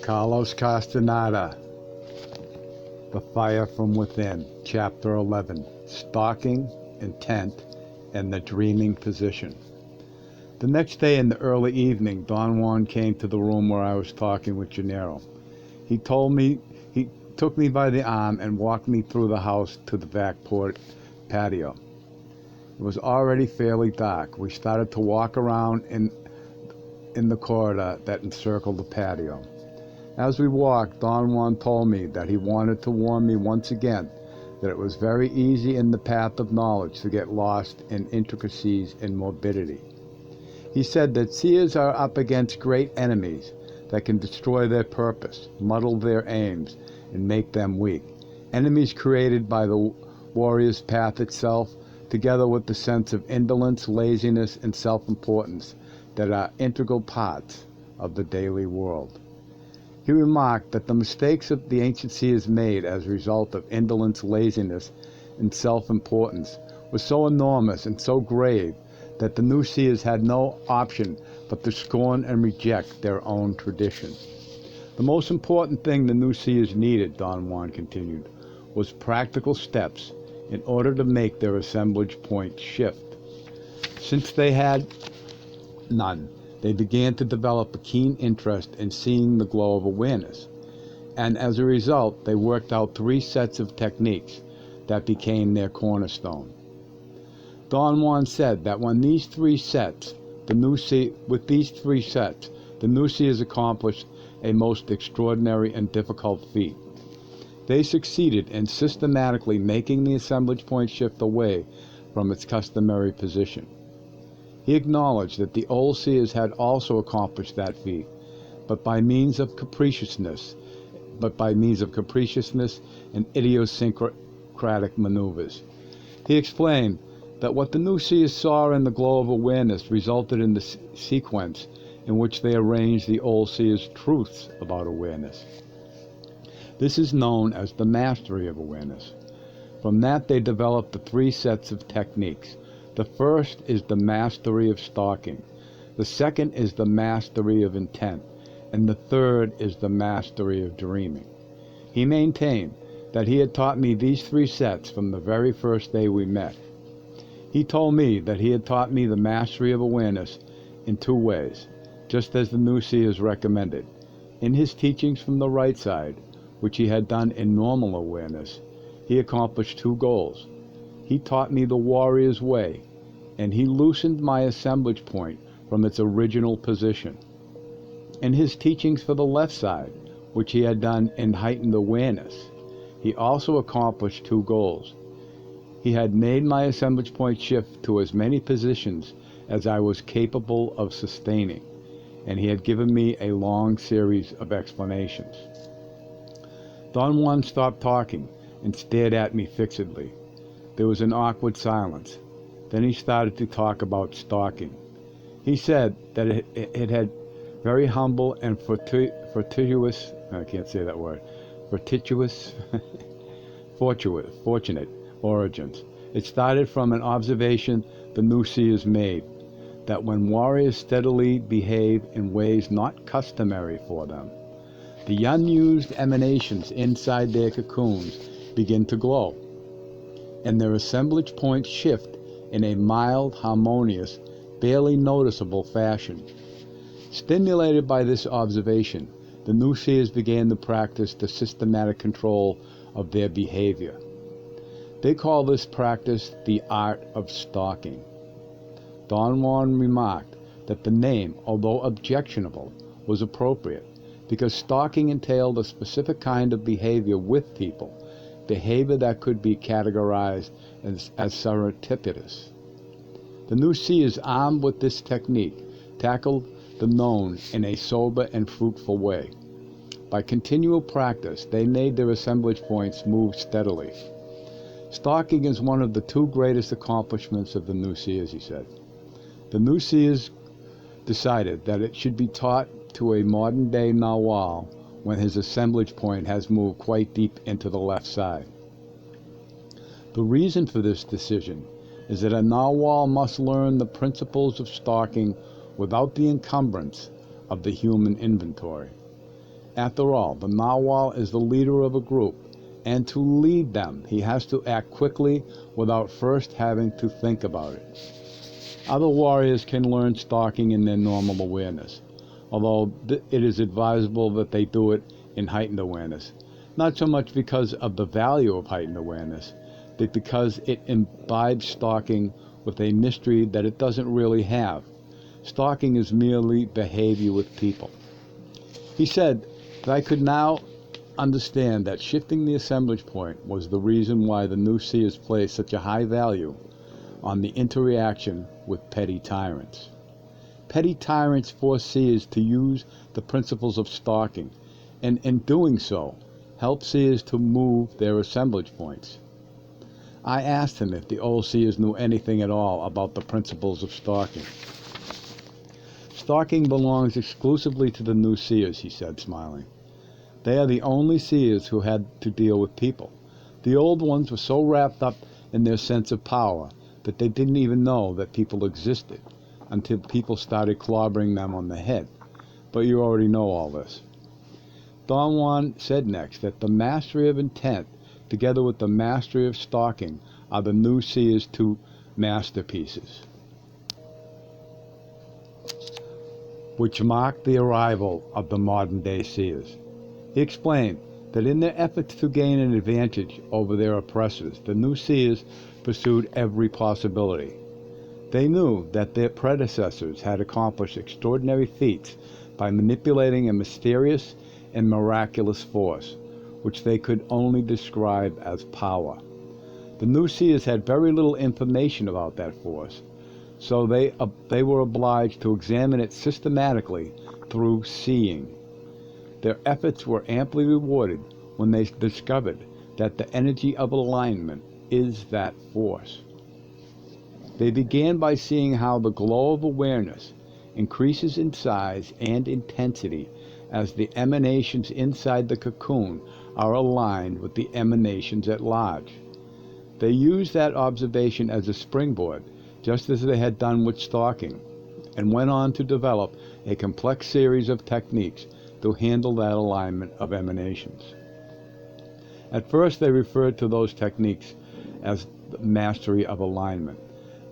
Carlos Castaneda, The Fire from Within, Chapter 11, Stalking, Intent, and the Dreaming Position. The next day in the early evening, Don Juan came to the room where I was talking with Gennaro. He took me by the arm and walked me through the house to the back patio. It was already fairly dark. We started to walk around in the corridor that encircled the patio. As we walked, Don Juan told me that he wanted to warn me once again that it was very easy in the path of knowledge to get lost in intricacies and morbidity. He said that seers are up against great enemies that can destroy their purpose, muddle their aims, and make them weak. Enemies created by the warrior's path itself, together with the sense of indolence, laziness, and self-importance that are integral parts of the daily world. He remarked that the mistakes of the ancient seers made as a result of indolence, laziness, and self-importance were so enormous and so grave that the new seers had no option but to scorn and reject their own tradition. The most important thing the new seers needed, Don Juan continued, was practical steps in order to make their assemblage point shift. Since they had none, they began to develop a keen interest in seeing the glow of awareness, and as a result, they worked out 3 sets of techniques that became their cornerstone. Don Juan said that with these 3 sets, the new seers accomplished a most extraordinary and difficult feat. They succeeded in systematically making the assemblage point shift away from its customary position. He acknowledged that the old seers had also accomplished that feat, but by means of capriciousness and idiosyncratic maneuvers. He explained that what the new seers saw in the glow of awareness resulted in the sequence in which they arranged the old seers' truths about awareness. This is known as the mastery of awareness. From that they developed the 3 sets of techniques. The first is the mastery of stalking, the second is the mastery of intent, and the third is the mastery of dreaming. He maintained that he had taught me these 3 sets from the very first day we met. He told me that he had taught me the mastery of awareness in 2 ways, just as the new seers recommended. In his teachings from the right side, which he had done in normal awareness, he accomplished 2 goals. He taught me the warrior's way, and he loosened my assemblage point from its original position. In his teachings for the left side, which he had done in heightened awareness, he also accomplished 2 goals. He had made my assemblage point shift to as many positions as I was capable of sustaining, and he had given me a long series of explanations. Don Juan stopped talking and stared at me fixedly. There was an awkward silence. Then he started to talk about stalking. He said that it had very humble and fortuitous origins. It started from an observation the new seers made, that when warriors steadily behave in ways not customary for them, the unused emanations inside their cocoons begin to glow, and their assemblage points shift in a mild, harmonious, barely noticeable fashion. Stimulated by this observation, the new seers began to practice the systematic control of their behavior. They call this practice the Art of Stalking. Don Juan remarked that the name, although objectionable, was appropriate, because stalking entailed a specific kind of behavior with people, behavior that could be categorized as surreptitious. The new seers, armed with this technique, tackled the known in a sober and fruitful way. By continual practice, they made their assemblage points move steadily. Stalking is one of the 2 greatest accomplishments of the new seers, he said. The new seers decided that it should be taught to a modern-day Nawal when his assemblage point has moved quite deep into the left side. The reason for this decision is that a Nawal must learn the principles of stalking without the encumbrance of the human inventory. After all, the narwhal is the leader of a group, and to lead them, he has to act quickly without first having to think about it. Other warriors can learn stalking in their normal awareness, although it is advisable that they do it in heightened awareness, not so much because of the value of heightened awareness, but because it imbibes stalking with a mystery that it doesn't really have. Stalking is merely behavior with people. He said that I could now understand that shifting the assemblage point was the reason why the new seers place such a high value on the interaction with petty tyrants. Petty tyrants force seers to use the principles of stalking, and in doing so, help seers to move their assemblage points. I asked him if the old seers knew anything at all about the principles of stalking. Stalking belongs exclusively to the new seers, he said, smiling. They are the only seers who had to deal with people. The old ones were so wrapped up in their sense of power that they didn't even know that people existed until people started clobbering them on the head. But you already know all this. Don Juan said next that the mastery of intent, together with the mastery of stalking, are the new seers' two masterpieces, which mark the arrival of the modern-day seers. He explained that in their efforts to gain an advantage over their oppressors, the new seers pursued every possibility. They knew that their predecessors had accomplished extraordinary feats by manipulating a mysterious and miraculous force, which they could only describe as power. The new seers had very little information about that force, so they were obliged to examine it systematically through seeing. Their efforts were amply rewarded when they discovered that the energy of alignment is that force. They began by seeing how the glow of awareness increases in size and intensity as the emanations inside the cocoon are aligned with the emanations at large. They used that observation as a springboard, just as they had done with stalking, and went on to develop a complex series of techniques to handle that alignment of emanations. At first, they referred to those techniques as the mastery of alignment.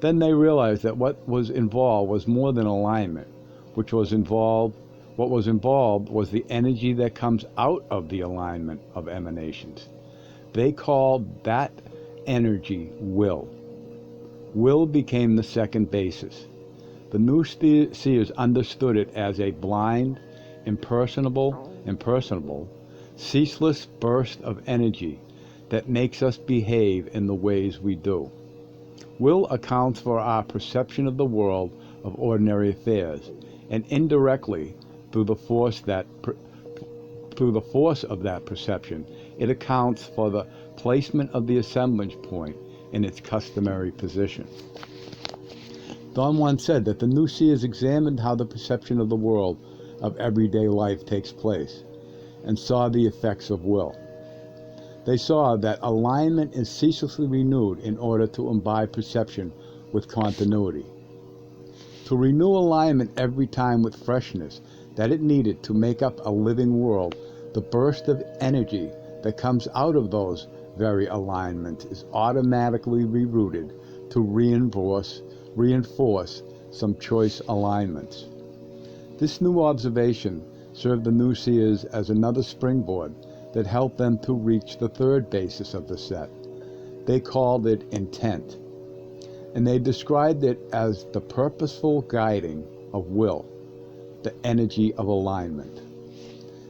Then they realized that what was involved was more than alignment. What was involved was the energy that comes out of the alignment of emanations. They called that energy will. Will became the second basis. The new seers understood it as a blind, impersonable, ceaseless burst of energy that makes us behave in the ways we do. Will accounts for our perception of the world of ordinary affairs, and indirectly, through the force of that perception, it accounts for the placement of the assemblage point in its customary position. Don Juan said that the new seers examined how the perception of the world of everyday life takes place, and saw the effects of will. They saw that alignment is ceaselessly renewed in order to imbibe perception with continuity. To renew alignment every time with freshness that it needed to make up a living world, the burst of energy that comes out of those very alignments is automatically rerouted to reinforce some choice alignments. This new observation served the new seers as another springboard that helped them to reach the third basis of the set. They called it intent, and they described it as the purposeful guiding of will, the energy of alignment.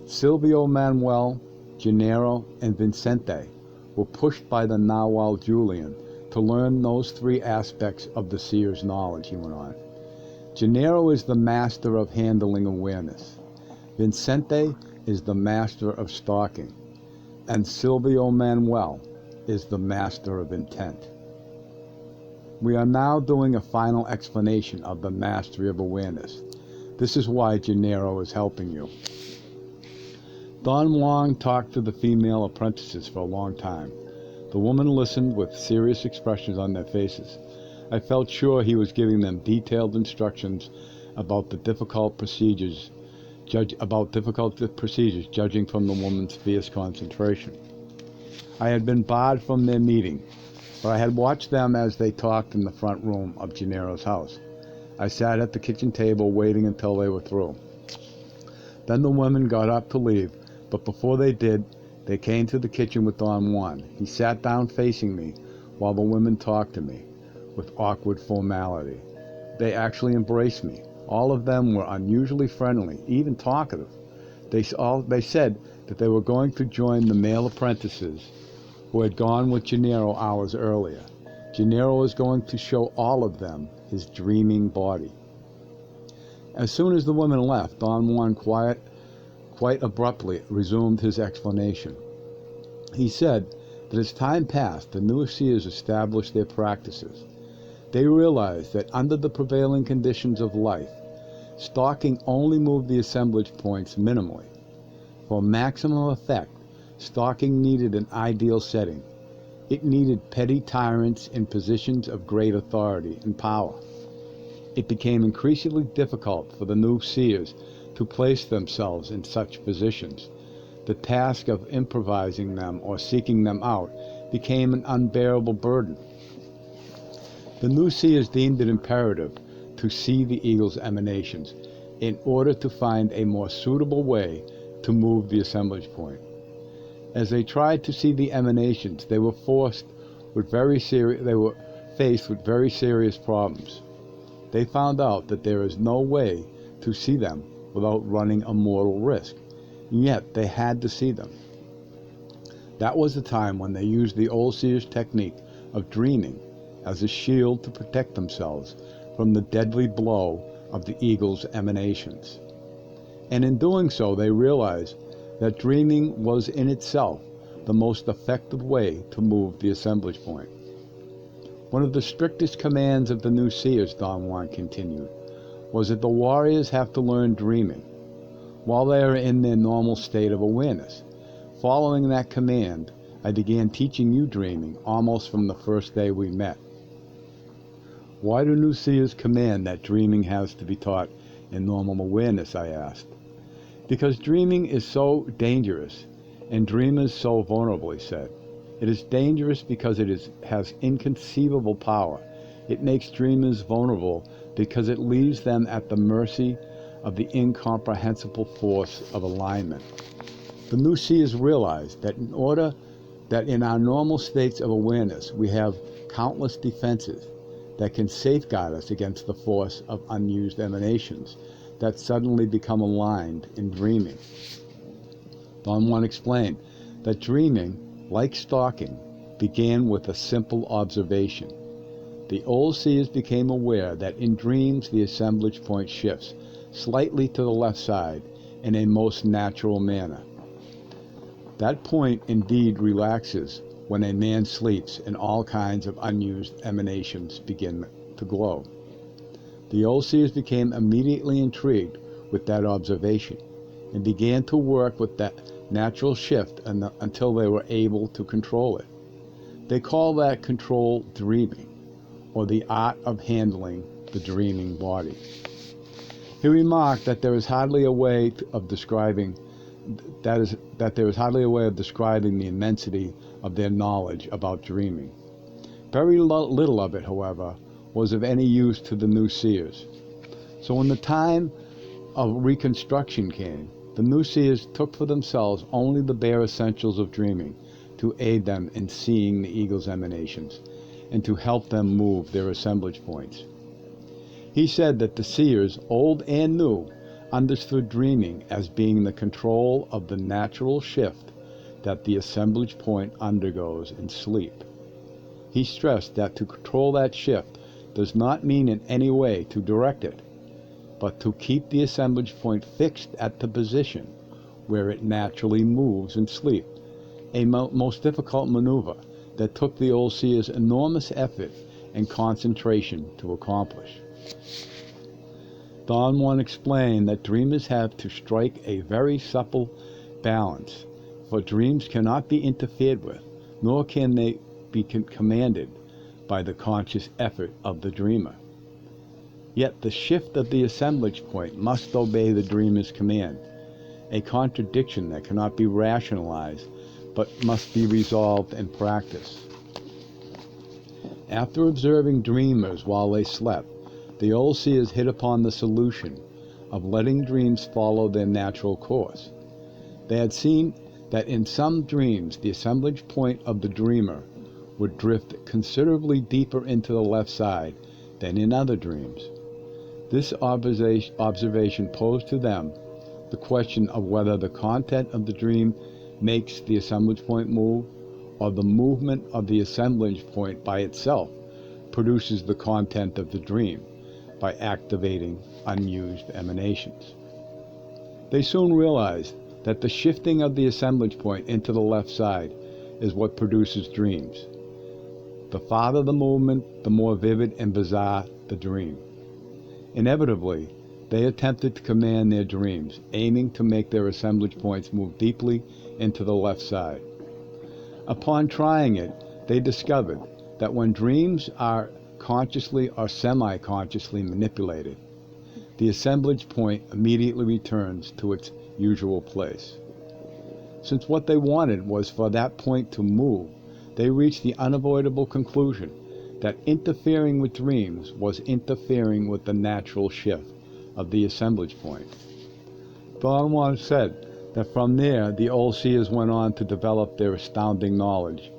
Silvio Manuel, Gennaro, and Vincente were pushed by the narwhal Julian to learn those three aspects of the seer's knowledge, he went on. Gennaro is the master of handling awareness. Vincente is the master of stalking, and Silvio Manuel is the master of intent. We are now doing a final explanation of the mastery of awareness. This is why Gennaro is helping you. Don Juan talked to the female apprentices for a long time. The women listened with serious expressions on their faces. I felt sure he was giving them detailed instructions about difficult procedures judging from the woman's fierce concentration. I had been barred from their meeting, but I had watched them as they talked in the front room of Gennaro's house. I sat at the kitchen table waiting until they were through. Then the women got up to leave, but before they did, they came to the kitchen with Don Juan. He sat down facing me while the women talked to me with awkward formality. They actually embraced me. All of them were unusually friendly, even talkative. They said that they were going to join the male apprentices who had gone with Gennaro hours earlier. Gennaro was going to show all of them his dreaming body. As soon as the women left, Don Juan quite abruptly resumed his explanation. He said that as time passed, the new seers established their practices. They realized that under the prevailing conditions of life, stalking only moved the assemblage points minimally. For maximum effect, stalking needed an ideal setting. It needed petty tyrants in positions of great authority and power. It became increasingly difficult for the new seers to place themselves in such positions. The task of improvising them or seeking them out became an unbearable burden. The new seers deemed it imperative to see the eagle's emanations in order to find a more suitable way to move the assemblage point. As they tried to see the emanations, they were faced with very serious problems. They found out that there is no way to see them without running a mortal risk, and yet they had to see them. That was the time when they used the old seer's technique of dreaming as a shield to protect themselves from the deadly blow of the eagle's emanations. And in doing so, they realized that dreaming was in itself the most effective way to move the assemblage point. One of the strictest commands of the new seers, Don Juan continued, was that the warriors have to learn dreaming while they are in their normal state of awareness. Following that command, I began teaching you dreaming almost from the first day we met. Why do new seers command that dreaming has to be taught in normal awareness, I asked. Because dreaming is so dangerous, and dreamers so vulnerable, he said. It is dangerous because it has inconceivable power. It makes dreamers vulnerable because it leaves them at the mercy of the incomprehensible force of alignment. The new seers realized that in our normal states of awareness, we have countless defenses that can safeguard us against the force of unused emanations that suddenly become aligned in dreaming. Don Juan explained that dreaming, like stalking, began with a simple observation. The old seers became aware that in dreams the assemblage point shifts slightly to the left side in a most natural manner. That point indeed relaxes when a man sleeps and all kinds of unused emanations begin to glow. The old seers became immediately intrigued with that observation and began to work with that natural shift until they were able to control it. They call that control dreaming, or the art of handling the dreaming body. He remarked that there is hardly a way of describing the immensity of their knowledge about dreaming. Very little of it, however, was of any use to the new seers. So when the time of reconstruction came, the new seers took for themselves only the bare essentials of dreaming to aid them in seeing the eagle's emanations and to help them move their assemblage points. He said that the seers, old and new, understood dreaming as being the control of the natural shift that the assemblage point undergoes in sleep. He stressed that to control that shift does not mean in any way to direct it, but to keep the assemblage point fixed at the position where it naturally moves in sleep, a most difficult maneuver that took the old seers enormous effort and concentration to accomplish. Don Juan explained that dreamers have to strike a very supple balance, for dreams cannot be interfered with, nor can they be commanded by the conscious effort of the dreamer. Yet the shift of the assemblage point must obey the dreamer's command, a contradiction that cannot be rationalized but must be resolved in practice. After observing dreamers while they slept, the old seers hit upon the solution of letting dreams follow their natural course. They had seen that in some dreams the assemblage point of the dreamer would drift considerably deeper into the left side than in other dreams. This observation posed to them the question of whether the content of the dream makes the assemblage point move, or the movement of the assemblage point by itself produces the content of the dream by activating unused emanations. They soon realized that the shifting of the assemblage point into the left side is what produces dreams. The farther the movement, the more vivid and bizarre the dream. Inevitably, they attempted to command their dreams, aiming to make their assemblage points move deeply into the left side. Upon trying it, they discovered that when dreams are consciously or semi-consciously manipulated, the assemblage point immediately returns to its usual place. Since what they wanted was for that point to move, they reached the unavoidable conclusion that interfering with dreams was interfering with the natural shift of the assemblage point. Don Juan said that from there the old seers went on to develop their astounding knowledge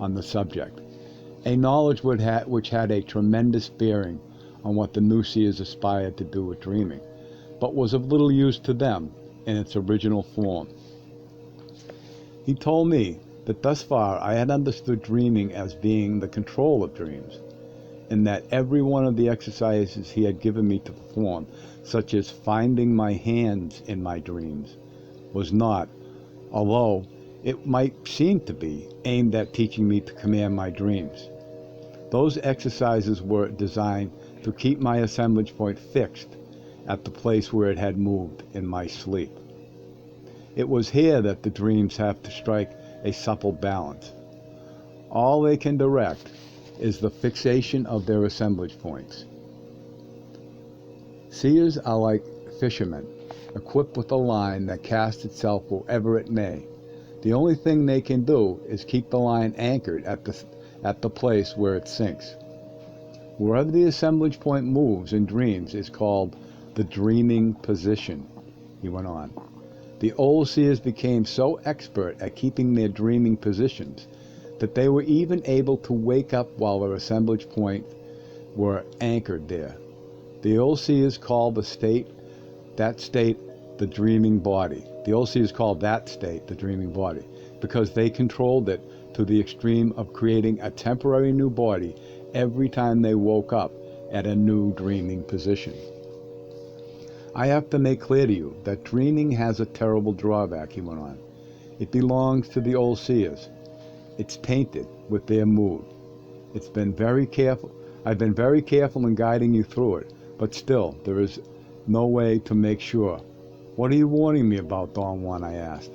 on the subject, a knowledge which had a tremendous bearing on what the new seers aspired to do with dreaming, but was of little use to them in its original form. He told me that thus far I had understood dreaming as being the control of dreams, and that every one of the exercises he had given me to perform, such as finding my hands in my dreams, was not, although it might seem to be, aimed at teaching me to command my dreams. Those exercises were designed to keep my assemblage point fixed at the place where it had moved in my sleep. It was here that the dreams have to strike a supple balance. All they can direct is the fixation of their assemblage points. Seers are like fishermen, equipped with a line that casts itself wherever it may. The only thing they can do is keep the line anchored at the place where it sinks. Wherever the assemblage point moves in dreams is called the dreaming position, he went on. The old seers became so expert at keeping their dreaming positions that they were even able to wake up while their assemblage point were anchored there. The old seers called that state the dreaming body. The old seers called that state the dreaming body because they controlled it to the extreme of creating a temporary new body every time they woke up at a new dreaming position. I have to make clear to you that dreaming has a terrible drawback, he went on. It belongs to the old seers. It's tainted with their mood. I've been very careful in guiding you through it, but still, there is no way to make sure. What are you warning me about, Don Juan? I asked.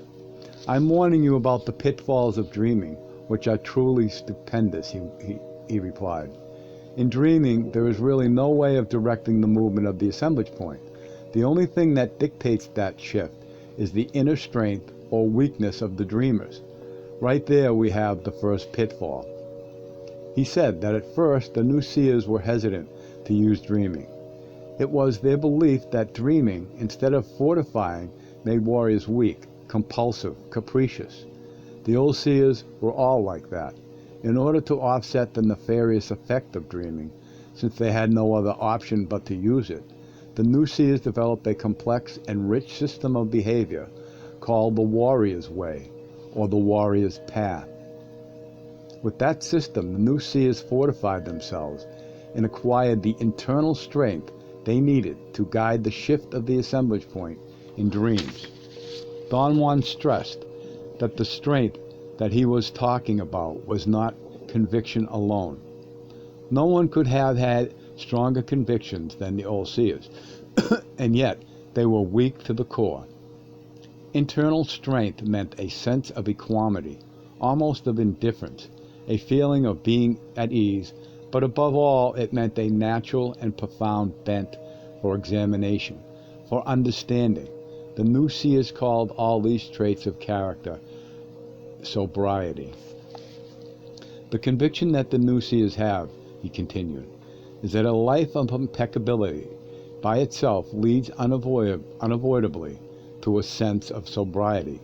I'm warning you about the pitfalls of dreaming, which are truly stupendous, he replied. In dreaming, there is really no way of directing the movement of the assemblage point. The only thing that dictates that shift is the inner strength or weakness of the dreamers. Right there we have the first pitfall. He said that at first the new seers were hesitant to use dreaming. It was their belief that dreaming, instead of fortifying, made warriors weak, compulsive, capricious. The old seers were all like that. In order to offset the nefarious effect of dreaming, since they had no other option but to use it, the new seers developed a complex and rich system of behavior called the warrior's way, or the warrior's path. With that system, the new seers fortified themselves and acquired the internal strength they needed to guide the shift of the assemblage point in dreams. Don Juan stressed that the strength that he was talking about was not conviction alone. No one could have had stronger convictions than the old seers, and yet they were weak to the core. Internal strength meant a sense of equanimity, almost of indifference, a feeling of being at ease But above all, it meant a natural and profound bent for examination, for understanding. The new seers called all these traits of character sobriety. The conviction that the new seers have, he continued, is that a life of impeccability by itself leads unavoidably to a sense of sobriety,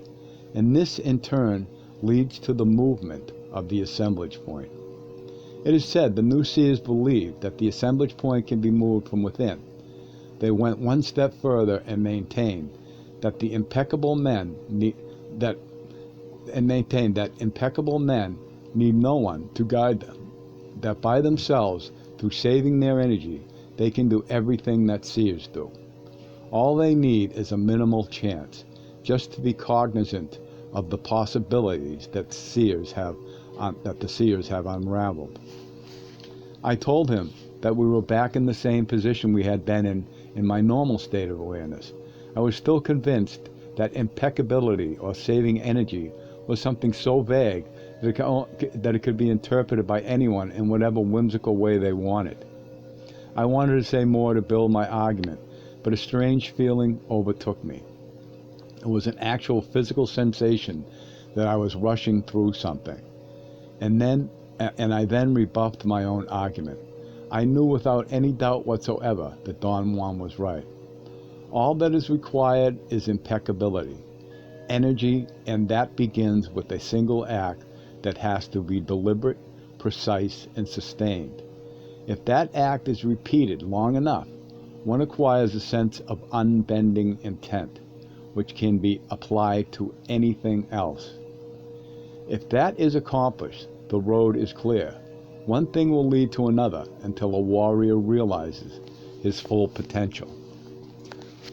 and this in turn leads to the movement of the assemblage point. It is said the new seers believed that the assemblage point can be moved from within. They went one step further and maintained that impeccable men need no one to guide them, that by themselves, through saving their energy, they can do everything that seers do. All they need is a minimal chance, just to be cognizant of the possibilities that the seers have unraveled. I told him that we were back in the same position we had been in my normal state of awareness. I was still convinced that impeccability or saving energy was something so vague that it could be interpreted by anyone in whatever whimsical way they wanted. I wanted to say more to build my argument, but a strange feeling overtook me. It was an actual physical sensation that I was rushing through something. And I then rebuffed my own argument. I knew without any doubt whatsoever that Don Juan was right. All that is required is impeccability, energy, and that begins with a single act that has to be deliberate, precise, and sustained. If that act is repeated long enough, one acquires a sense of unbending intent, which can be applied to anything else. If that is accomplished, the road is clear. One thing will lead to another until a warrior realizes his full potential.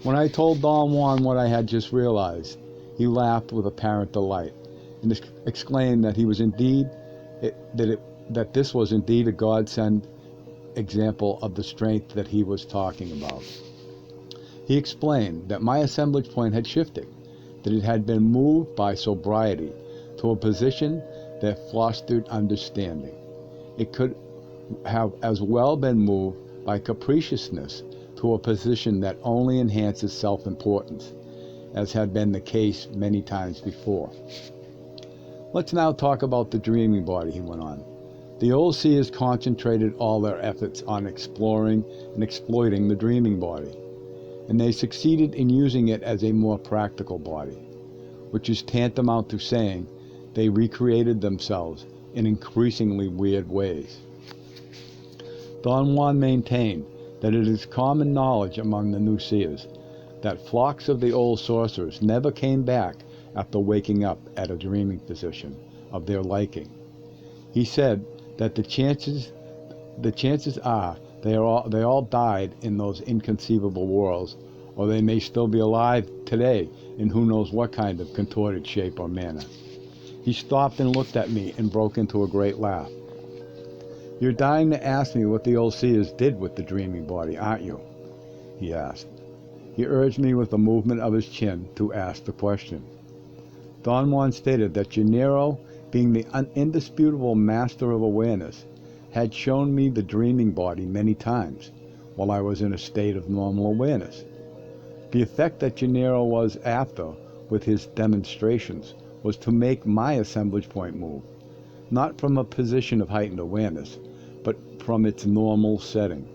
When I told Don Juan what I had just realized, he laughed with apparent delight and exclaimed that that this was indeed a godsend example of the strength that he was talking about. He explained that my assemblage point had shifted, that it had been moved by sobriety to a position that fostered understanding. It could have as well been moved by capriciousness to a position that only enhances self-importance, as had been the case many times before. Let's now talk about the dreaming body, he went on. The old seers concentrated all their efforts on exploring and exploiting the dreaming body, and they succeeded in using it as a more practical body, which is tantamount to saying they recreated themselves in increasingly weird ways. Don Juan maintained that it is common knowledge among the new seers that flocks of the old sorcerers never came back after waking up at a dreaming position of their liking. He said that the chances are they all died in those inconceivable worlds, or they may still be alive today in who knows what kind of contorted shape or manner. He stopped and looked at me and broke into a great laugh. You're dying to ask me what the old seers did with the dreaming body, aren't you? He asked. He urged me with a movement of his chin to ask the question. Don Juan stated that Gennaro, being the indisputable master of awareness, had shown me the dreaming body many times while I was in a state of normal awareness. The effect that Gennaro was after with his demonstrations was to make my assemblage point move, not from a position of heightened awareness, but from its normal setting.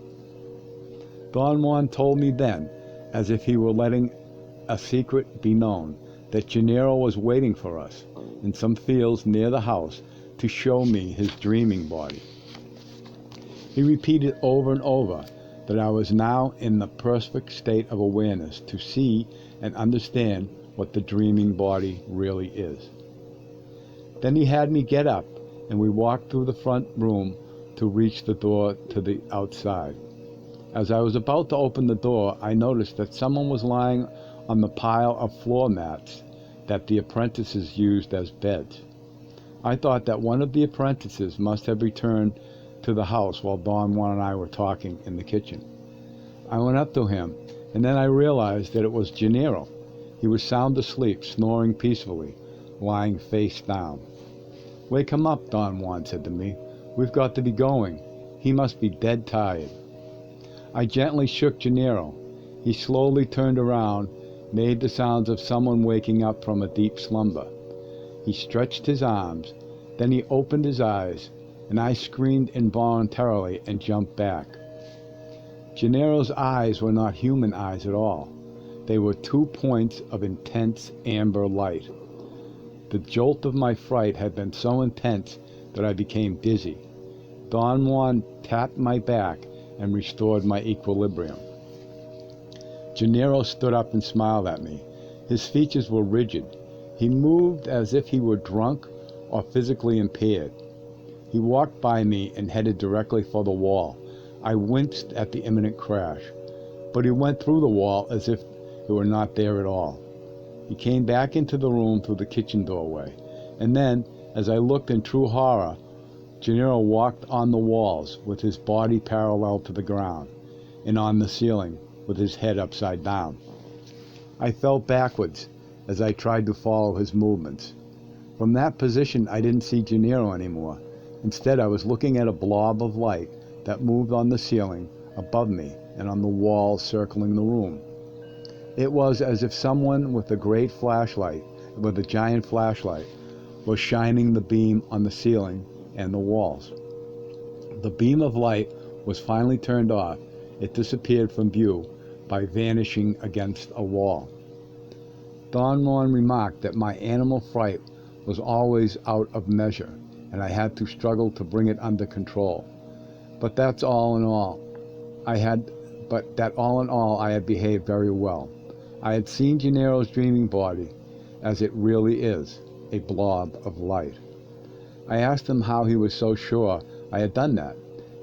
Don Juan told me then, as if he were letting a secret be known, that Gennaro was waiting for us in some fields near the house to show me his dreaming body. He repeated over and over that I was now in the perfect state of awareness to see and understand what the dreaming body really is. Then he had me get up, and we walked through the front room to reach the door to the outside. As I was about to open the door, I noticed that someone was lying on the pile of floor mats that the apprentices used as beds. I thought that one of the apprentices must have returned to the house while Don Juan and I were talking in the kitchen. I went up to him, and then I realized that it was Gennaro. He was sound asleep, snoring peacefully, lying face down. Wake him up, Don Juan said to me. We've got to be going. He must be dead tired. I gently shook Gennaro. He slowly turned around, made the sounds of someone waking up from a deep slumber. He stretched his arms, then he opened his eyes, and I screamed involuntarily and jumped back. Gennaro's eyes were not human eyes at all. They were 2 points of intense amber light. The jolt of my fright had been so intense that I became dizzy. Don Juan tapped my back and restored my equilibrium. Gennaro stood up and smiled at me. His features were rigid. He moved as if he were drunk or physically impaired. He walked by me and headed directly for the wall. I winced at the imminent crash, but he went through the wall as if it were not there at all. He came back into the room through the kitchen doorway, and then, as I looked in true horror, Gennaro walked on the walls with his body parallel to the ground, and on the ceiling with his head upside down. I fell backwards as I tried to follow his movements. From that position, I didn't see Gennaro anymore. Instead, I was looking at a blob of light that moved on the ceiling above me and on the walls circling the room. It was as if someone with a giant flashlight, was shining the beam on the ceiling and the walls. The beam of light was finally turned off. It disappeared from view by vanishing against a wall. Don Juan remarked that my animal fright was always out of measure, and I had to struggle to bring it under control. But that all in all, I had behaved very well. I had seen Gennaro's dreaming body as it really is, a blob of light. I asked him how he was so sure I had done that.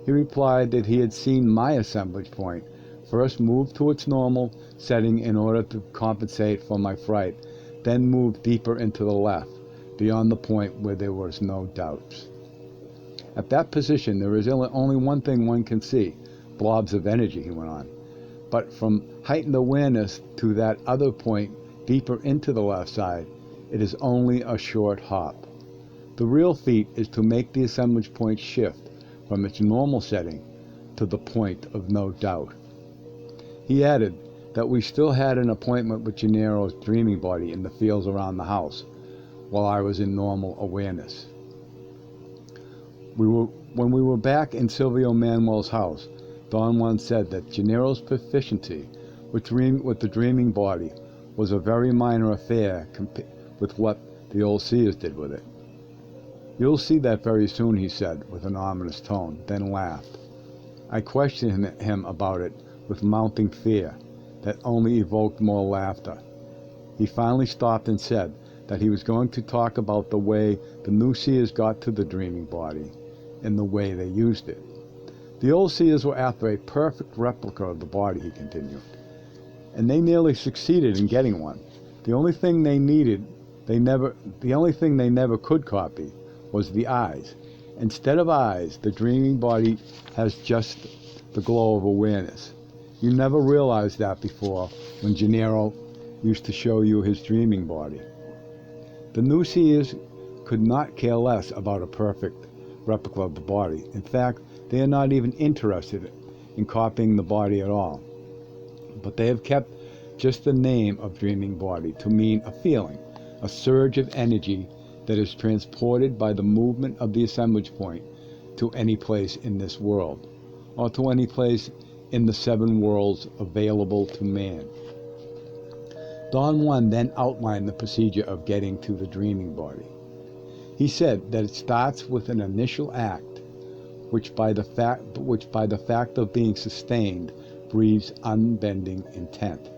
He replied that he had seen my assemblage point first move to its normal setting in order to compensate for my fright, then move deeper into the left, beyond the point where there was no doubts. At that position, there is only one thing one can see, blobs of energy, he went on. But from heightened awareness to that other point, deeper into the left side, it is only a short hop. The real feat is to make the assemblage point shift from its normal setting to the point of no doubt. He added that we still had an appointment with Gennaro's dreaming body in the fields around the house, while I was in normal awareness. When we were back in Silvio Manuel's house, Don Juan said that Gennaro's proficiency with the dreaming body was a very minor affair with what the old seers did with it. "You'll see that very soon," he said, with an ominous tone, then laughed. I questioned him about it with mounting fear that only evoked more laughter. He finally stopped and said that he was going to talk about the way the new seers got to the dreaming body and the way they used it. The old seers were after a perfect replica of the body, he continued, and they nearly succeeded in getting one. The only thing they never could copy was the eyes. Instead of eyes, the dreaming body has just the glow of awareness. You never realized that before when Gennaro used to show you his dreaming body. The new seers could not care less about a perfect replica of the body. In fact, they are not even interested in copying the body at all. But they have kept just the name of dreaming body to mean a feeling, a surge of energy that is transported by the movement of the assemblage point to any place in this world, or to any place in the 7 worlds available to man. Don Juan then outlined the procedure of getting to the dreaming body. He said that it starts with an initial act, which by the fact of being sustained breeds unbending intent.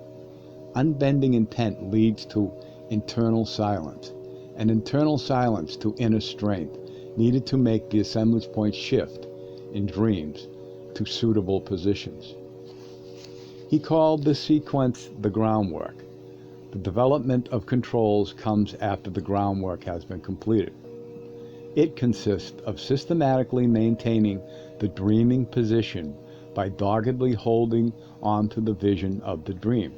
Unbending intent leads to internal silence, and internal silence to inner strength needed to make the assemblage point shift in dreams to suitable positions. He called this sequence the groundwork. The development of controls comes after the groundwork has been completed. It consists of systematically maintaining the dreaming position by doggedly holding on to the vision of the dream.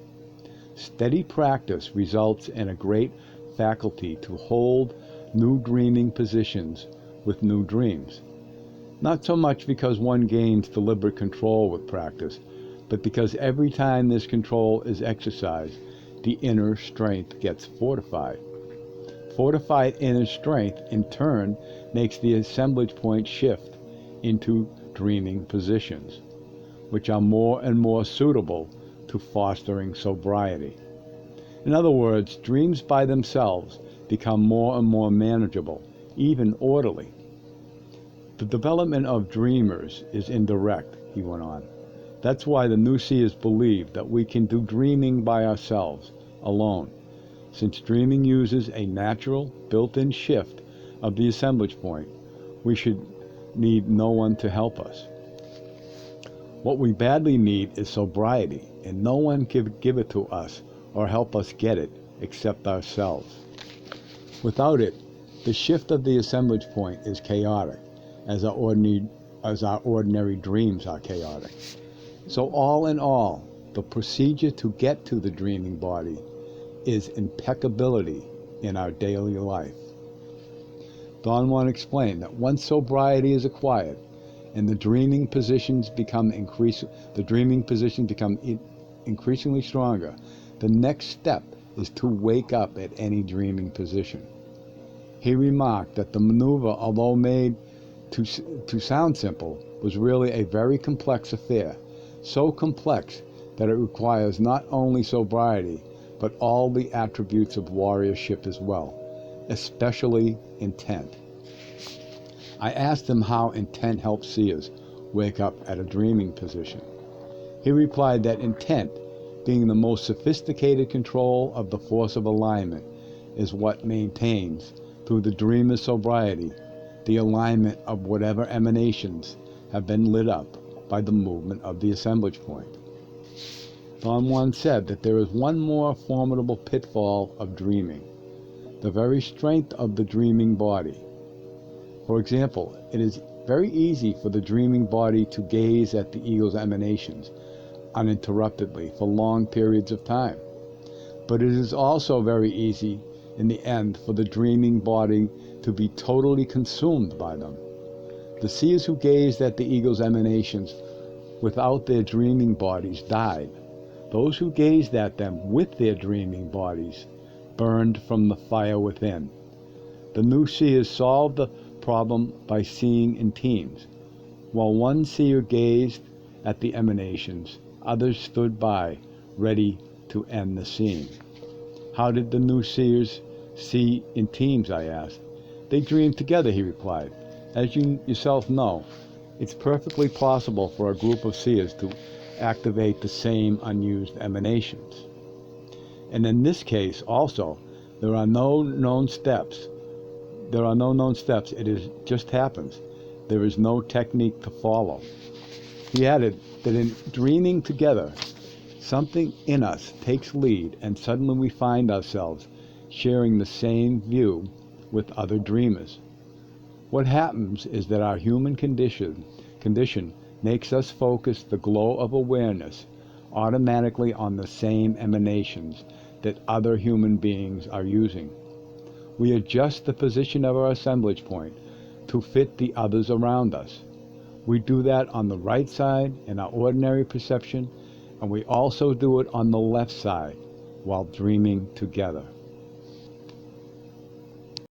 Steady practice results in a great faculty to hold new dreaming positions with new dreams. Not so much because one gains deliberate control with practice, but because every time this control is exercised, the inner strength gets fortified. Fortified inner strength, in turn, makes the assemblage point shift into dreaming positions, which are more and more suitable to fostering sobriety. In other words, dreams by themselves become more and more manageable, even orderly. The development of dreamers is indirect, he went on. That's why the new seers believe that we can do dreaming by ourselves, alone, since dreaming uses a natural, built-in shift of the assemblage point. We should need no one to help us. What we badly need is sobriety, and no one can give it to us or help us get it except ourselves. Without it, the shift of the assemblage point is chaotic, as our ordinary dreams are chaotic. So all in all, the procedure to get to the dreaming body is impeccability in our daily life. Don Juan explained that once sobriety is acquired and the dreaming positions become increasingly stronger, the next step is to wake up at any dreaming position. He remarked that the maneuver, although made to sound simple, was really a very complex affair, so complex that it requires not only sobriety, but all the attributes of warriorship as well, especially intent. I asked him how intent helps seers wake up at a dreaming position. He replied that intent, being the most sophisticated control of the force of alignment, is what maintains, through the dreamer's sobriety, the alignment of whatever emanations have been lit up by the movement of the assemblage point. Don Juan said that there is one more formidable pitfall of dreaming, the very strength of the dreaming body. For example, it is very easy for the dreaming body to gaze at the ego's emanations uninterruptedly for long periods of time. But it is also very easy in the end for the dreaming body to be totally consumed by them. The seers who gazed at the ego's emanations without their dreaming bodies died. Those who gazed at them with their dreaming bodies burned from the fire within. The new seers solved the problem by seeing in teams. While one seer gazed at the emanations, others stood by, ready to end the scene. How did the new seers see in teams, I asked. They dreamed together, he replied. As you yourself know, it's perfectly possible for a group of seers to activate the same unused emanations. And in this case also, there are no known steps. It just happens. There is no technique to follow. He added that in dreaming together, something in us takes lead, and suddenly we find ourselves sharing the same view with other dreamers. What happens is that our human condition makes us focus the glow of awareness automatically on the same emanations that other human beings are using. We adjust the position of our assemblage point to fit the others around us. We do that on the right side in our ordinary perception, and we also do it on the left side while dreaming together.